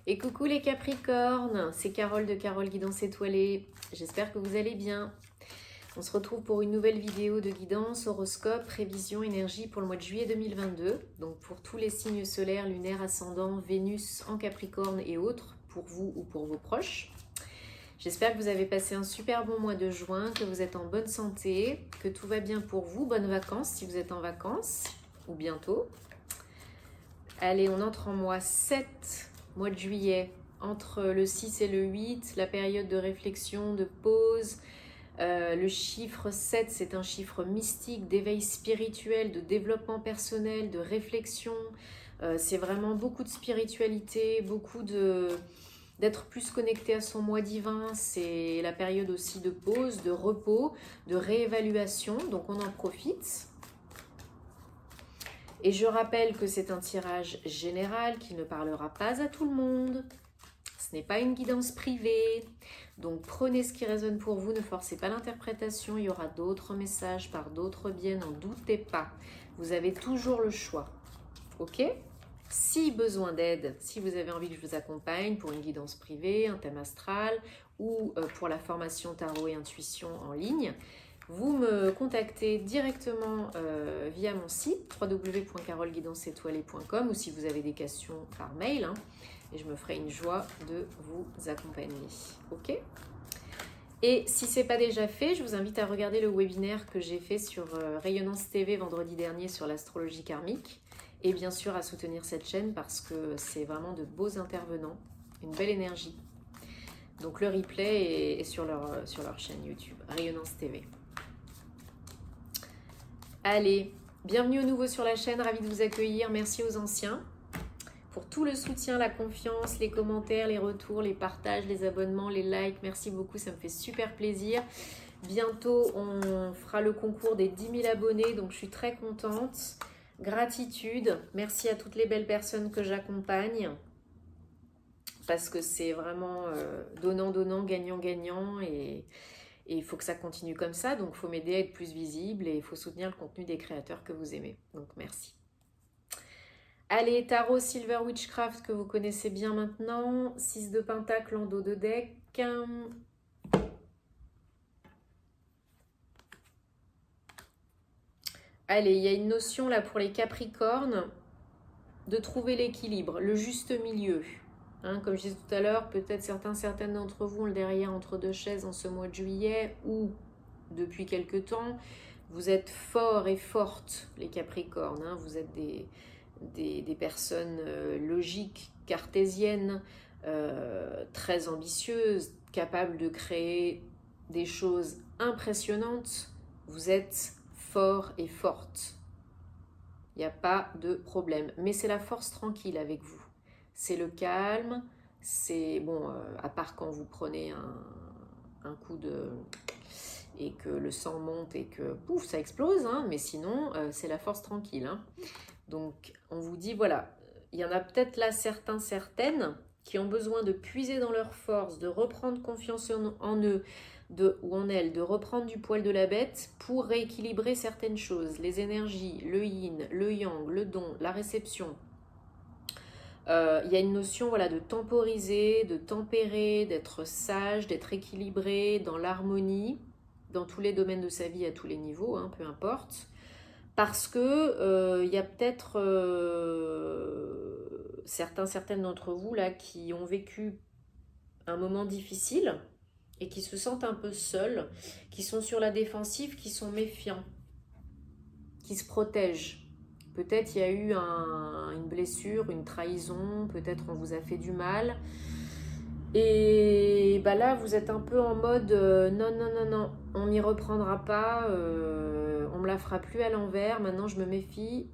Et coucou les Capricornes, c'est Carole de Carole Guidance Étoilée. J'espère que vous allez bien. On se retrouve pour une nouvelle vidéo de guidance, horoscope, prévision, énergie pour le mois de juillet 2022. Donc pour tous les signes solaires, lunaires, ascendants, Vénus en Capricorne et autres, pour vous ou pour vos proches. J'espère que vous avez passé un super bon mois de juin, que vous êtes en bonne santé, que tout va bien pour vous. Bonnes vacances si vous êtes en vacances ou bientôt. Allez, on entre en mois 7. Mois de juillet, entre le 6 et le 8, la période de réflexion, de pause. Le chiffre 7, c'est un chiffre mystique, d'éveil spirituel, de développement personnel, de réflexion. C'est vraiment beaucoup de spiritualité, beaucoup d'être plus connecté à son moi divin. C'est la période aussi de pause, de repos, de réévaluation. Donc on en profite. Et je rappelle que c'est un tirage général qui ne parlera pas à tout le monde. Ce n'est pas une guidance privée. Donc prenez ce qui résonne pour vous, ne forcez pas l'interprétation. Il y aura d'autres messages par d'autres biais, n'en doutez pas. Vous avez toujours le choix. Ok ? Si besoin d'aide, si vous avez envie que je vous accompagne pour une guidance privée, un thème astral ou pour la formation tarot et intuition en ligne, vous me contactez directement via mon site www.caroleguidanceétoilée.com ou si vous avez des questions par mail, hein, et je me ferai une joie de vous accompagner. Ok ? Et si ce n'est pas déjà fait, je vous invite à regarder le webinaire que j'ai fait sur Rayonnance TV vendredi dernier sur l'astrologie karmique et bien sûr à soutenir cette chaîne parce que c'est vraiment de beaux intervenants, une belle énergie. Donc le replay est sur leur chaîne YouTube, Rayonnance TV. Allez, bienvenue au nouveau sur la chaîne, ravie de vous accueillir, merci aux anciens pour tout le soutien, la confiance, les commentaires, les retours, les partages, les abonnements, les likes, merci beaucoup, ça me fait super plaisir. Bientôt, on fera le concours des 10 000 abonnés, donc je suis très contente. Gratitude, merci à toutes les belles personnes que j'accompagne, parce que c'est vraiment donnant-donnant, gagnant-gagnant, et il faut que ça continue comme ça, donc il faut m'aider à être plus visible et il faut soutenir le contenu des créateurs que vous aimez. Donc merci. Allez, Tarot Silver Witchcraft que vous connaissez bien maintenant. 6 de Pentacle en dos de deck. Allez, il y a une notion là pour les Capricornes de trouver l'équilibre, le juste milieu. Hein, comme je disais tout à l'heure, peut-être certaines d'entre vous ont le derrière entre deux chaises en ce mois de juillet ou depuis quelque temps. Vous êtes forts et fortes, les Capricornes. Hein, vous êtes des personnes logiques, cartésiennes, très ambitieuses, capables de créer des choses impressionnantes. Vous êtes forts et fortes. Il n'y a pas de problème. Mais c'est la force tranquille avec vous. C'est le calme. C'est bon, à part quand vous prenez un coup de... et que le sang monte et que pouf, ça explose. Hein, mais sinon, c'est la force tranquille. Hein. Donc, on vous dit, voilà, il y en a peut-être là certaines qui ont besoin de puiser dans leur force, de reprendre confiance en eux, ou en elles, de reprendre du poil de la bête pour rééquilibrer certaines choses, les énergies, le yin, le yang, le don, la réception. Il y a une notion voilà, de temporiser, de tempérer, d'être sage, d'être équilibré dans l'harmonie, dans tous les domaines de sa vie, à tous les niveaux, hein, peu importe. Parce que y a peut-être certaines d'entre vous là qui ont vécu un moment difficile et qui se sentent un peu seuls, qui sont sur la défensive, qui sont méfiants, qui se protègent. Peut-être il y a eu une blessure, une trahison, peut-être on vous a fait du mal. Et bah là, vous êtes un peu en mode non, on n'y reprendra pas, on me la fera plus à l'envers, maintenant je me méfie,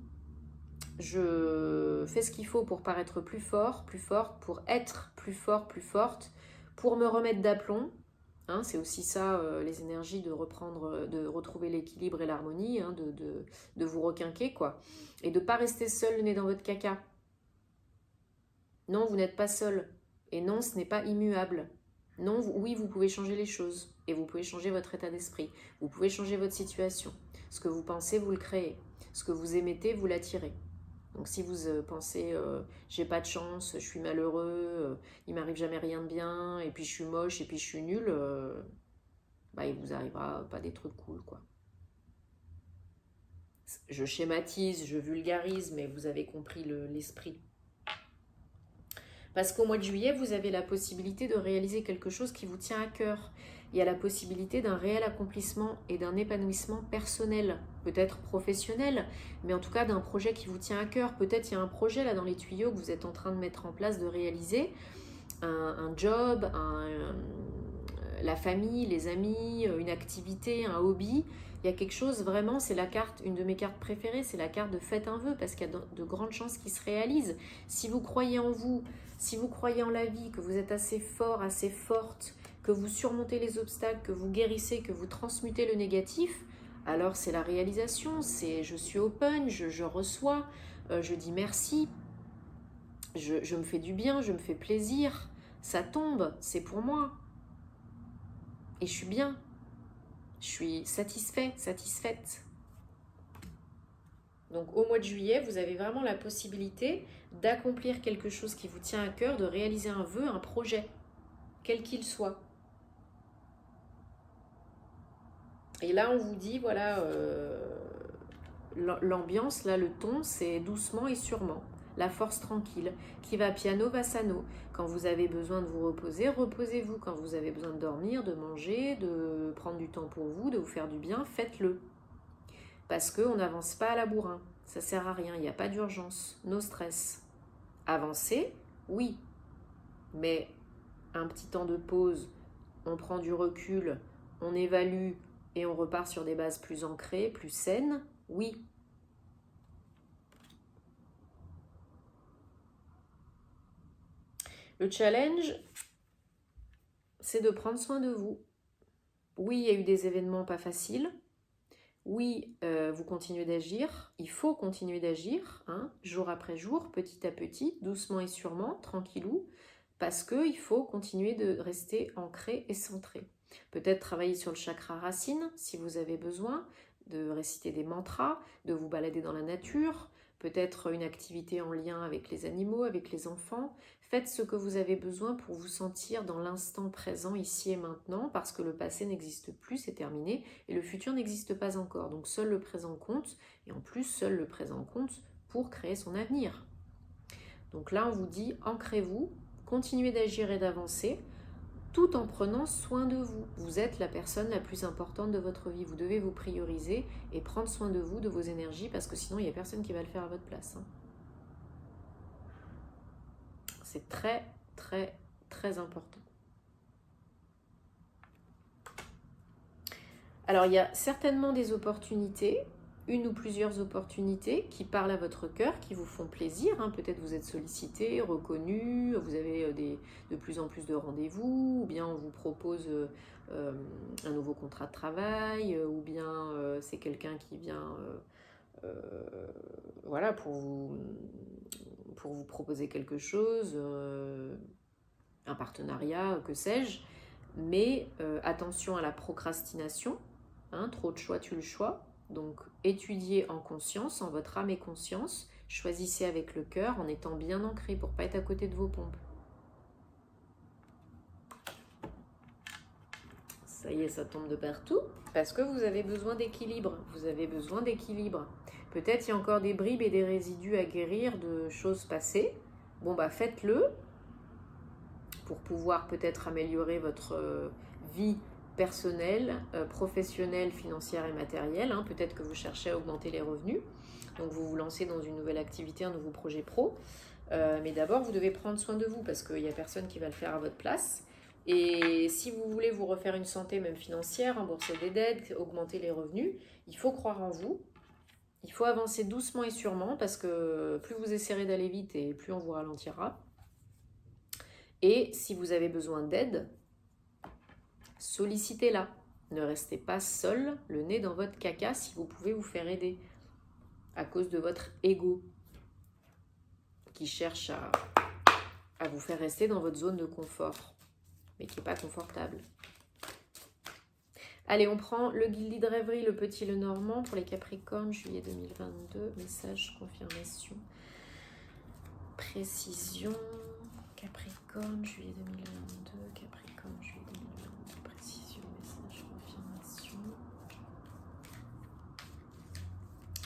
je fais ce qu'il faut pour paraître plus fort, plus forte, pour être plus fort, plus forte, pour me remettre d'aplomb. Hein, c'est aussi ça, les énergies de retrouver l'équilibre et l'harmonie, hein, de vous requinquer, quoi. Et de ne pas rester seul le nez dans votre caca. Non, vous n'êtes pas seul. Et non, ce n'est pas immuable. Non, oui, vous pouvez changer les choses. Et vous pouvez changer votre état d'esprit. Vous pouvez changer votre situation. Ce que vous pensez, vous le créez. Ce que vous émettez, vous l'attirez. Donc si vous pensez j'ai pas de chance, je suis malheureux, il m'arrive jamais rien de bien, et puis je suis moche, et puis je suis nulle, bah il vous arrivera pas des trucs cool, quoi. Je schématise, je vulgarise, mais vous avez compris l'esprit. Parce qu'au mois de juillet, vous avez la possibilité de réaliser quelque chose qui vous tient à cœur. Il y a la possibilité d'un réel accomplissement et d'un épanouissement personnel, peut-être professionnel, mais en tout cas d'un projet qui vous tient à cœur. Peut-être il y a un projet là dans les tuyaux que vous êtes en train de mettre en place, de réaliser, un job, la famille, les amis, une activité, un hobby. Il y a quelque chose vraiment, c'est la carte, une de mes cartes préférées, c'est la carte de faites un vœu, parce qu'il y a de grandes chances qu'il se réalise. Si vous croyez en vous, si vous croyez en la vie, que vous êtes assez fort, assez forte, que vous surmontez les obstacles, que vous guérissez, que vous transmutez le négatif, alors c'est la réalisation, c'est je suis open, je reçois, je dis merci, je me fais du bien, je me fais plaisir, ça tombe, c'est pour moi. Et je suis bien, je suis satisfait, satisfaite. Donc au mois de juillet, vous avez vraiment la possibilité d'accomplir quelque chose qui vous tient à cœur, de réaliser un vœu, un projet, quel qu'il soit. Et là, on vous dit, voilà, l'ambiance, là, le ton, c'est doucement et sûrement. La force tranquille, qui va piano va sano. Quand vous avez besoin de vous reposer, reposez-vous. Quand vous avez besoin de dormir, de manger, de prendre du temps pour vous, de vous faire du bien, faites-le. Parce qu'on n'avance pas à la bourrin. Ça sert à rien, il n'y a pas d'urgence. No stress. Avancer, oui. Mais un petit temps de pause, on prend du recul, on évalue et on repart sur des bases plus ancrées, plus saines, oui. Le challenge, c'est de prendre soin de vous. Oui, il y a eu des événements pas faciles. Oui, vous continuez d'agir. Il faut continuer d'agir, hein, jour après jour, petit à petit, doucement et sûrement, tranquillou, parce qu'il faut continuer de rester ancré et centré. Peut-être travailler sur le chakra racine, si vous avez besoin, de réciter des mantras, de vous balader dans la nature, peut-être une activité en lien avec les animaux, avec les enfants. Faites ce que vous avez besoin pour vous sentir dans l'instant présent, ici et maintenant, parce que le passé n'existe plus, c'est terminé, et le futur n'existe pas encore. Donc seul le présent compte, et en plus seul le présent compte pour créer son avenir. Donc là, on vous dit, ancrez-vous, continuez d'agir et d'avancer, tout en prenant soin de vous. Vous êtes la personne la plus importante de votre vie. Vous devez vous prioriser et prendre soin de vous, de vos énergies, parce que sinon, il n'y a personne qui va le faire à votre place. C'est très, très, très important. Alors, il y a certainement des opportunités, une ou plusieurs opportunités qui parlent à votre cœur, qui vous font plaisir. Hein. Peut-être vous êtes sollicité, reconnu, vous avez de plus en plus de rendez-vous, ou bien on vous propose un nouveau contrat de travail, ou bien c'est quelqu'un qui vient voilà, pour vous proposer quelque chose, un partenariat, que sais-je. Mais attention à la procrastination. Hein, trop de choix tue le choix. Donc étudiez en conscience, en votre âme et conscience. Choisissez avec le cœur en étant bien ancré pour ne pas être à côté de vos pompes. Ça y est, ça tombe de partout. Parce que vous avez besoin d'équilibre. Vous avez besoin d'équilibre. Peut-être il y a encore des bribes et des résidus à guérir de choses passées. Bon, bah faites-le pour pouvoir peut-être améliorer votre vie personnelle, professionnelle, financière et matérielle. Hein. Peut-être que vous cherchez à augmenter les revenus. Donc vous vous lancez dans une nouvelle activité, un nouveau projet pro. Mais d'abord, vous devez prendre soin de vous parce qu'il n'y a personne qui va le faire à votre place. Et si vous voulez vous refaire une santé même financière, rembourser des dettes, augmenter les revenus, il faut croire en vous. Il faut avancer doucement et sûrement parce que plus vous essaierez d'aller vite et plus on vous ralentira. Et si vous avez besoin d'aide, sollicitez-la. Ne restez pas seul, le nez dans votre caca, si vous pouvez vous faire aider à cause de votre ego qui cherche à vous faire rester dans votre zone de confort, mais qui n'est pas confortable. Allez, on prend le guilty de rêverie, le petit, le normand pour les Capricornes, juillet 2022, message, confirmation. précision. Capricorne, juillet 2022. Capricorne, juillet 2022. Précision, message, confirmation.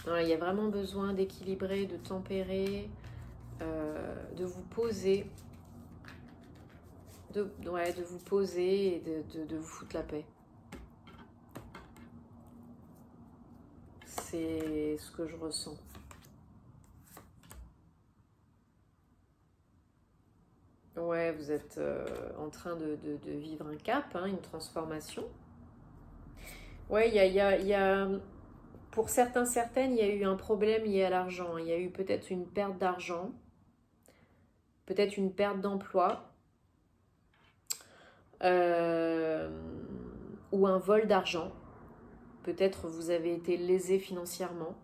Voilà, il y a vraiment besoin d'équilibrer, de tempérer, de vous poser. De vous poser et de vous foutre la paix. C'est ce que je ressens. Ouais, vous êtes en train de vivre un cap, hein, une transformation. Ouais, il y a, pour certains, certaines, il y a eu un problème lié à l'argent. Il y a eu peut-être une perte d'argent, peut-être une perte d'emploi, ou un vol d'argent. Peut-être vous avez été lésé financièrement.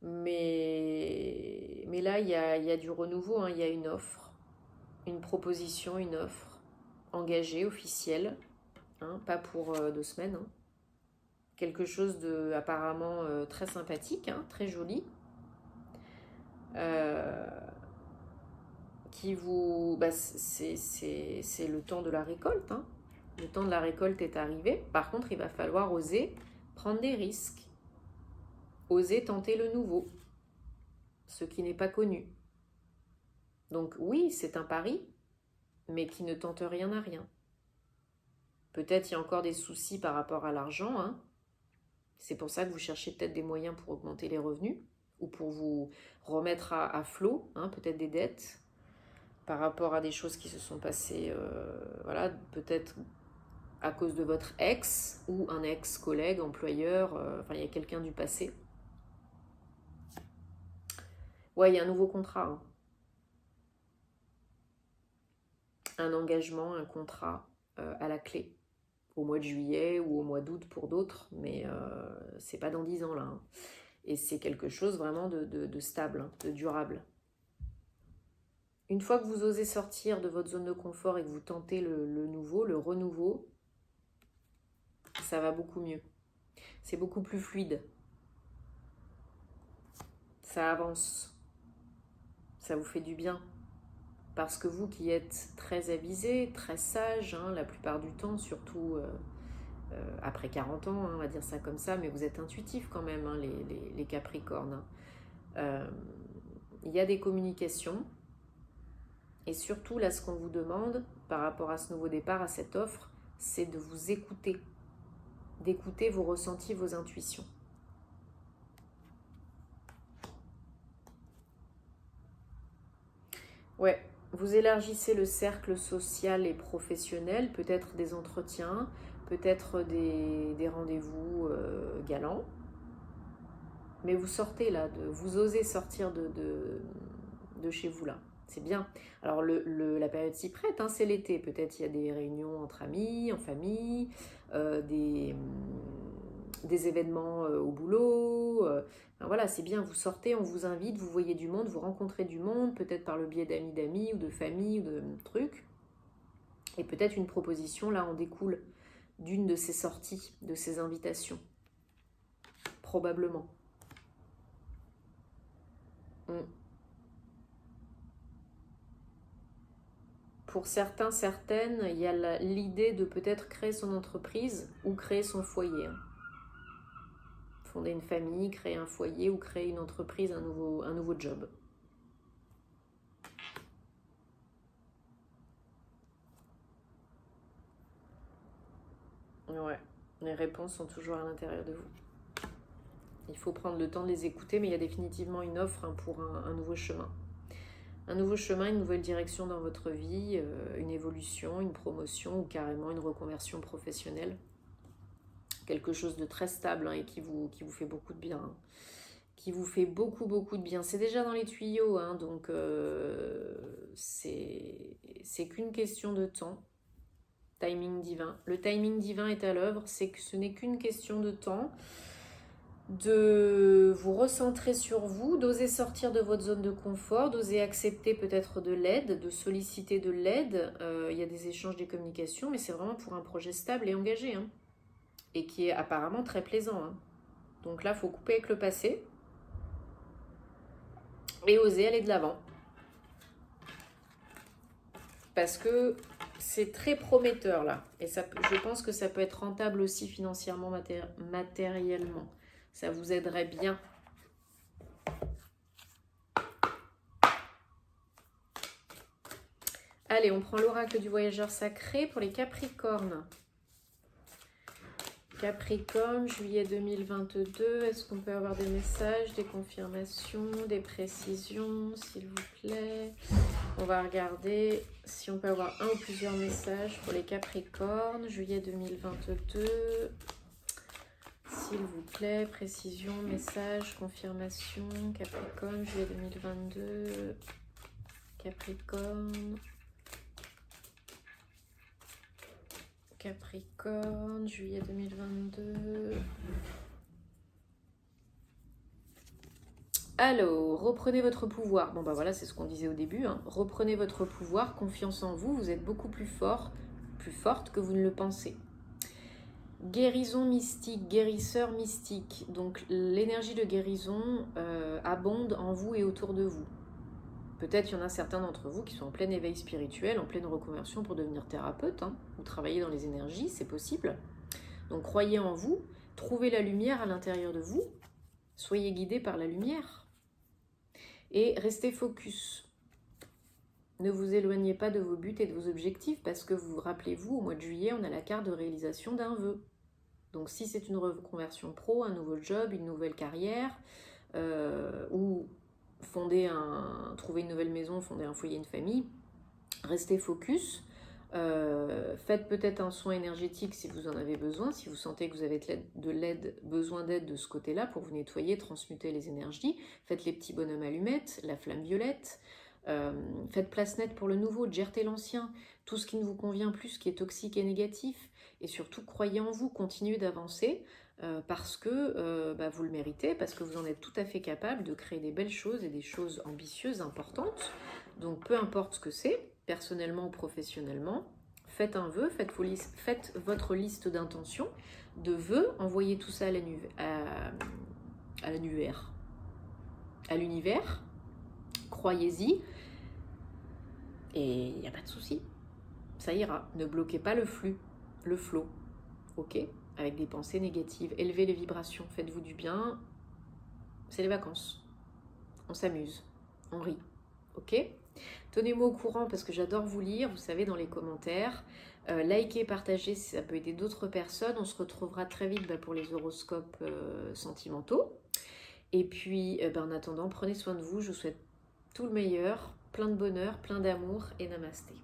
Mais là, il y a du renouveau, hein. Il y a une offre, une proposition, une offre engagée, officielle, hein, pas pour 2 semaines. Hein. Quelque chose de apparemment très sympathique, hein, très joli, qui vous... Bah, c'est le temps de la récolte. Hein. Le temps de la récolte est arrivé. Par contre, il va falloir oser prendre des risques. Oser tenter le nouveau, ce qui n'est pas connu. Donc oui, c'est un pari, mais qui ne tente rien à rien. Peut-être il y a encore des soucis par rapport à l'argent. Hein. C'est pour ça que vous cherchez peut-être des moyens pour augmenter les revenus ou pour vous remettre à flot, hein, peut-être des dettes par rapport à des choses qui se sont passées, voilà, peut-être à cause de votre ex ou un ex-collègue, employeur, enfin il y a quelqu'un du passé. Ouais, il y a un nouveau contrat. Hein. Un engagement, un contrat à la clé. Au mois de juillet ou au mois d'août pour d'autres, mais c'est pas dans 10 ans là. Hein. Et c'est quelque chose vraiment de stable, hein, de durable. Une fois que vous osez sortir de votre zone de confort et que vous tentez le nouveau, le renouveau, ça va beaucoup mieux. C'est beaucoup plus fluide. Ça avance. Ça vous fait du bien. Parce que vous qui êtes très avisé, très sage, hein, la plupart du temps, surtout après 40 ans, hein, on va dire ça comme ça, mais vous êtes intuitif quand même, hein, les Capricornes. Il y a des communications. Et surtout, là, ce qu'on vous demande par rapport à ce nouveau départ, à cette offre, c'est de vous écouter. D'écouter vos ressentis, vos intuitions. Ouais, vous élargissez le cercle social et professionnel, peut-être des entretiens, peut-être des rendez-vous galants. Mais vous sortez là, vous osez sortir de chez vous là. C'est bien. Alors la période s'y prête, hein, c'est l'été. Peut-être il y a des réunions entre amis, en famille, des événements au boulot. Enfin, voilà, c'est bien, vous sortez, on vous invite, vous voyez du monde, vous rencontrez du monde, peut-être par le biais d'amis ou de famille ou de trucs. Et peut-être une proposition, là, en découle d'une de ces sorties, de ces invitations. Probablement. Pour certains, certaines, il y a l'idée de peut-être créer son entreprise ou créer son foyer. Fonder une famille, créer un foyer ou créer une entreprise, un nouveau job. Ouais, les réponses sont toujours à l'intérieur de vous. Il faut prendre le temps de les écouter, mais il y a définitivement une offre, hein, pour un nouveau chemin. Un nouveau chemin, une nouvelle direction dans votre vie, une évolution, une promotion ou carrément une reconversion professionnelle. Quelque chose de très stable, hein, et qui vous fait beaucoup de bien. Hein. Qui vous fait beaucoup de bien. C'est déjà dans les tuyaux, hein, donc c'est qu'une question de temps. Timing divin. Le timing divin est à l'œuvre, c'est que ce n'est qu'une question de temps. De vous recentrer sur vous, d'oser sortir de votre zone de confort, d'oser accepter peut-être de l'aide, de solliciter de l'aide. Il y a des échanges, des communications, mais c'est vraiment pour un projet stable et engagé, hein, et qui est apparemment très plaisant. Hein. Donc là, il faut couper avec le passé et oser aller de l'avant. Parce que c'est très prometteur là. Et ça, je pense que ça peut être rentable aussi financièrement, matériellement. Ça vous aiderait bien. Allez, on prend l'oracle du voyageur sacré pour les Capricornes. Capricorne, juillet 2022. Est-ce qu'on peut avoir des messages, des confirmations, des précisions, s'il vous plaît? On va regarder si on peut avoir un ou plusieurs messages pour les Capricornes, juillet 2022. S'il vous plaît, précision, message, confirmation, Capricorne, juillet 2022. Capricorne. Capricorne, juillet 2022. Alors, reprenez votre pouvoir. Bon, bah voilà, c'est ce qu'on disait au début. Hein. Reprenez votre pouvoir, confiance en vous. Vous êtes beaucoup plus fort, plus forte que vous ne le pensez. Guérison mystique, guérisseur mystique. Donc, l'énergie de guérison abonde en vous et autour de vous. Peut-être il y en a certains d'entre vous qui sont en plein éveil spirituel, en pleine reconversion pour devenir thérapeute, hein, ou travailler dans les énergies, c'est possible. Donc croyez en vous, trouvez la lumière à l'intérieur de vous, soyez guidés par la lumière et restez focus. Ne vous éloignez pas de vos buts et de vos objectifs parce que vous rappelez-vous, au mois de juillet, on a la carte de réalisation d'un vœu. Donc si c'est une reconversion pro, un nouveau job, une nouvelle carrière, ou trouver une nouvelle maison, fonder un foyer, une famille, restez focus, faites peut-être un soin énergétique si vous en avez besoin, si vous sentez que vous avez besoin d'aide de ce côté-là pour vous nettoyer, transmuter les énergies, faites les petits bonhommes allumettes, la flamme violette, faites place nette pour le nouveau, gérez l'ancien, tout ce qui ne vous convient plus, ce qui est toxique et négatif, et surtout croyez en vous, continuez d'avancer, parce que vous le méritez, parce que vous en êtes tout à fait capable de créer des belles choses et des choses ambitieuses, importantes. Donc peu importe ce que c'est, personnellement ou professionnellement, faites un vœu, faites votre liste d'intentions, de vœux, envoyez tout ça à l'univers, croyez-y, et il n'y a pas de souci, ça ira. Ne bloquez pas le flux, le flow, ok ? Avec des pensées négatives, élevez les vibrations, faites-vous du bien, c'est les vacances, on s'amuse, on rit, ok ? Tenez-moi au courant parce que j'adore vous lire, vous savez, dans les commentaires, likez, partagez si ça peut aider d'autres personnes, on se retrouvera très vite pour les horoscopes sentimentaux, et puis en attendant, prenez soin de vous, je vous souhaite tout le meilleur, plein de bonheur, plein d'amour et namasté.